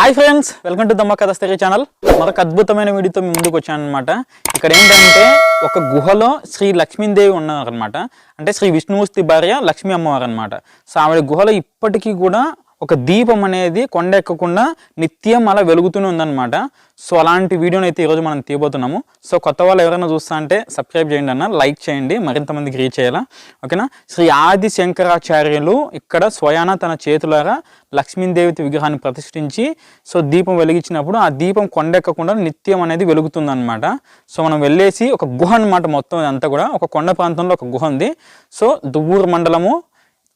Hi friends, welcome to దమ్మ కథ story channel. మరొక అద్భుతమైన వీడియోతో మీ ముందుకు వచ్చాను అనమాట. ఇక్కడ ఏంటంటే ఒక గుహలో శ్రీ లక్ష్మీదేవి ఉన్నారనమాట. అంటే శ్రీ విష్ణుమూర్తి భార్య లక్ష్మీ అమ్మవారు అనమాట. సో ఆవిడ గుహలో ఇప్పటికీ కూడా ఒక దీపం అనేది కొండ ఎక్కకుండా నిత్యం అలా వెలుగుతూనే ఉందన్నమాట. సో అలాంటి వీడియోని అయితే ఈరోజు మనం తీయబోతున్నాము. సో కొత్త వాళ్ళు ఎవరైనా చూస్తా అంటే సబ్స్క్రైబ్ చేయండి అన్న, లైక్ చేయండి, మరింత మందికి రీచ్ చేయాలా, ఓకేనా. శ్రీ ఆది శంకరాచార్యులు ఇక్కడ స్వయాన తన చేతులారా లక్ష్మీదేవి విగ్రహాన్ని ప్రతిష్ఠించి సో దీపం వెలిగించినప్పుడు ఆ దీపం కొండెక్కకుండా నిత్యం అనేది వెలుగుతుందన్నమాట. సో మనం వెళ్ళేసి ఒక గుహ అనమాట, మొత్తం అంతా కూడా ఒక కొండ ప్రాంతంలో ఒక గుహ ఉంది. సో దువ్వూరు మండలము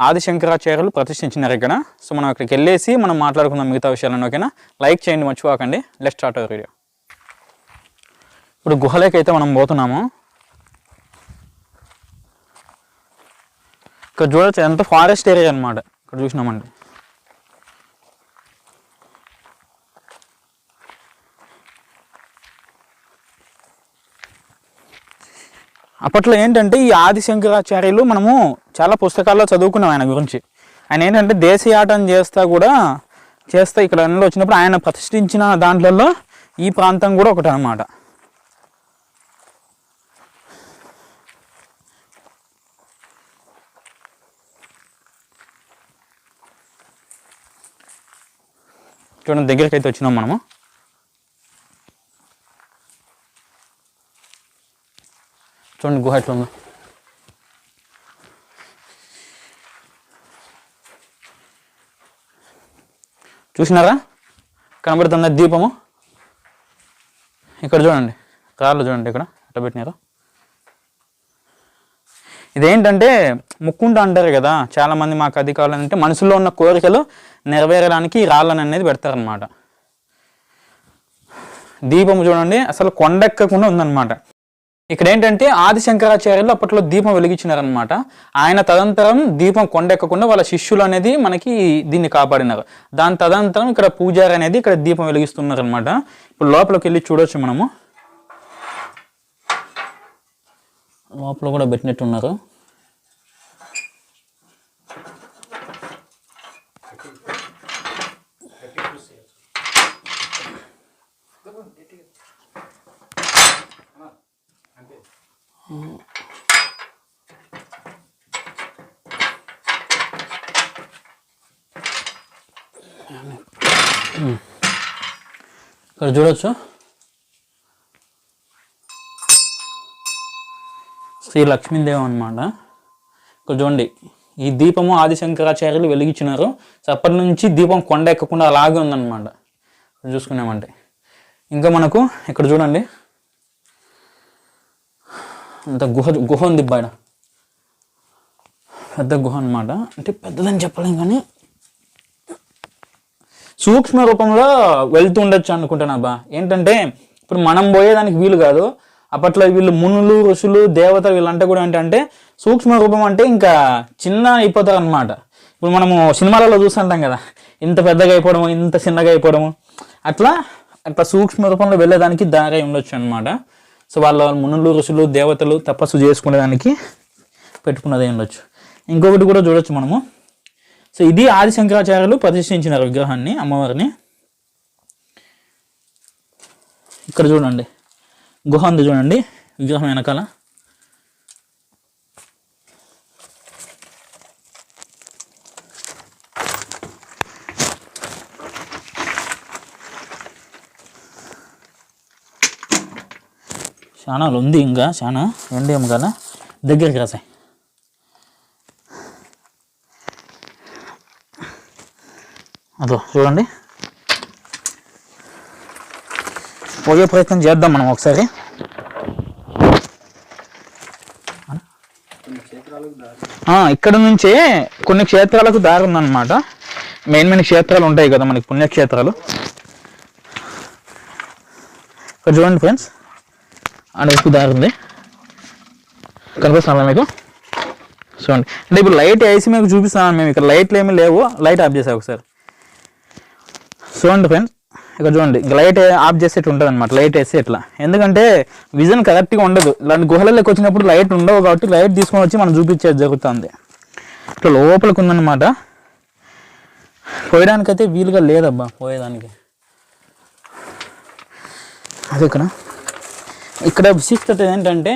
ఆది శంకరాచార్యులు ప్రతిష్ఠించినారు ఇక్కడ. సో మనం అక్కడికి వెళ్ళేసి మనం మాట్లాడుకుందాం మిగతా విషయాలను, ఓకేనా. లైక్ చేయండి, మర్చిపోకండి. Let's start our video. ఇప్పుడు గుహలోకి అయితే మనం పోతున్నాము. ఇక్కడ చూడొచ్చు ఎంత ఫారెస్ట్ ఏరియా అనమాట. ఇక్కడ చూసినామండి. అప్పట్లో ఏంటంటే ఈ ఆది శంకరాచార్యులు మనము చాలా పుస్తకాల్లో చదువుకున్నాం ఆయన గురించి. ఆయన ఏంటంటే దేశయాటన చేస్తా ఇక్కడ అన్నలో వచ్చినప్పుడు ఆయన ప్రతిష్ఠించిన దాంట్లలో ఈ ప్రాంతం కూడా ఒకటి అన్నమాట. చూడండి, దగ్గరికి అయితే వచ్చినాం మనము. చూడండి గుహ ఎట్లా ఉందో. చూసినారా, కనబడుతుంది దీపము. ఇక్కడ చూడండి, కార్లు చూడండి ఇక్కడ ఎట్లా పెట్టినారు. ఇదేంటంటే ముక్కుంట అంటారు కదా చాలామంది, మాకు అది కావాలంటే మనసులో ఉన్న కోరికలు నెరవేరడానికి ఈ రాళ్ళని అనేది పెడతారనమాట. దీపము చూడండి అసలు కొండెక్కకుండా ఉందన్నమాట. ఇక్కడ ఏంటంటే ఆది శంకరాచార్యులు అప్పట్లో దీపం వెలిగించినారనమాట. ఆయన తదంతరం దీపం కొండెక్కకుండా వాళ్ళ శిష్యులు అనేది మనకి దీన్ని కాపాడినారు. దాని తదంతరం ఇక్కడ పూజారి అనేది ఇక్కడ దీపం వెలిగిస్తున్నారు అనమాట. ఇప్పుడు లోపలికి వెళ్ళి చూడొచ్చు మనము. లోపల కూడా పెట్టినట్టున్నారు. ఇక్కడ చూడొచ్చు శ్రీ లక్ష్మీదేవి అనమాట. ఇక్కడ చూడండి, ఈ దీపము ఆది శంకరాచార్యులు వెలిగించినారు. అప్పటి నుంచి దీపం కొండ ఎక్కకుండా అలాగే ఉందన్నమాట. చూసుకున్నామంటే ఇంకా మనకు ఇక్కడ చూడండి అంత గుహ ఉంది బయట. పెద్ద గుహ అనమాట. అంటే పెద్దదని చెప్పలేం కానీ సూక్ష్మ రూపంలో వెళ్తూ ఉండొచ్చు అనుకుంటున్నా బా. ఏంటంటే ఇప్పుడు మనం పోయేదానికి వీలు కాదు. అప్పట్లో వీళ్ళు మునులు, ఋషులు, దేవతలు వీళ్ళంటే కూడా ఏంటంటే సూక్ష్మ రూపం అంటే ఇంకా చిన్న అయిపోతారు అనమాట. ఇప్పుడు మనము సినిమాలలో చూస్తుంటాం కదా, ఇంత పెద్దగా అయిపోవడము, ఇంత చిన్నగా అయిపోవడము, అట్లా సూక్ష్మ రూపంలో వెళ్ళేదానికి దారి ఉండొచ్చు అనమాట. సో వాళ్ళ మునులు, ఋషులు, దేవతలు తపస్సు చేసుకునేదానికి పెట్టుకున్నదే ఉండొచ్చు. ఇంకొకటి కూడా చూడొచ్చు మనము. సో ఇది ఆది శంకరాచార్యులు ప్రతిష్ఠించినారు విగ్రహాన్ని, అమ్మవారిని. ఇక్కడ చూడండి గుహ ఉంది చూడండి, విగ్రహం వెనకాల. చాలా ఉంది, ఇంకా చాలా ఎండి ఏం కదా, దగ్గరికి రాసాయి. అదో చూడండి, పోయే ప్రయత్నం చేద్దాం మనం ఒకసారి. ఇక్కడ నుంచే కొన్ని క్షేత్రాలకు దారి ఉందన్నమాట. మెయిన్ క్షేత్రాలు ఉంటాయి కదా మనకి, పుణ్యక్షేత్రాలు. ఇక్కడ చూడండి ఫ్రెండ్స్, అడవికి దారి ఉంది, కనిపిస్తాను మీకు. చూడండి, అంటే ఇప్పుడు లైట్ వేసి మీకు చూపిస్తాను. మేము ఇక్కడ లైట్లు ఏమీ లేవు, లైట్ ఆఫ్ చేసాం ఒకసారి. చూడండి ఫ్రెండ్స్, ఇక్కడ చూడండి లైట్ ఆఫ్ చేసేట్టు ఉంటుంది అనమాట. లైట్ వేస్తే ఇట్లా, ఎందుకంటే విజన్ కరెక్ట్గా ఉండదు. ఇలాంటి గుహలలోకి వచ్చినప్పుడు లైట్ ఉండవు కాబట్టి లైట్ తీసుకొని వచ్చి మనం చూపించేది జరుగుతుంది. ఇట్లా లోపలికి ఉందన్నమాట. పోయడానికైతే వీలుగా లేదబ్బా పోయేదానికి. అది ఇక్కడ విశిష్టత ఏంటంటే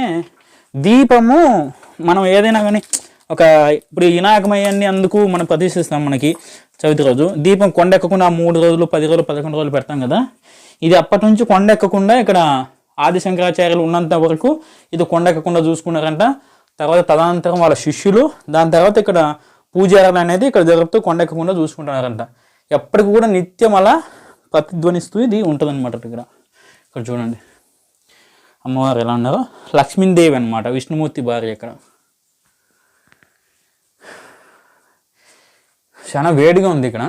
దీపము మనం ఏదైనా కానీ ఇప్పుడు వినాయకమయ్యాన్ని అందుకు మనం ప్రతిష్ఠిస్తాం. మనకి చవితి రోజు దీపం కొండెక్కకుండా 3 రోజులు 10 రోజులు 11 రోజులు పెడతాం కదా. ఇది అప్పటి నుంచి కొండెక్కకుండా ఇక్కడ ఆది శంకరాచార్యులు ఉన్నంత వరకు ఇది కొండెక్కకుండా చూసుకున్నారంట. తర్వాత తదనంతరం వాళ్ళ శిష్యులు, దాని తర్వాత ఇక్కడ పూజారులు అనేది ఇక్కడ జరుపుతూ కొండెక్కకుండా చూసుకుంటున్నారంట. ఎప్పటికి కూడా నిత్యం అలా ప్రతిధ్వనిస్తూ ఇది ఉంటుంది అనమాట. ఇక్కడ చూడండి అమ్మవారు ఎలా ఉన్నారో. లక్ష్మీదేవి అనమాట, విష్ణుమూర్తి భార్య. ఇక్కడ చాలా వేడిగా ఉంది ఇక్కడ.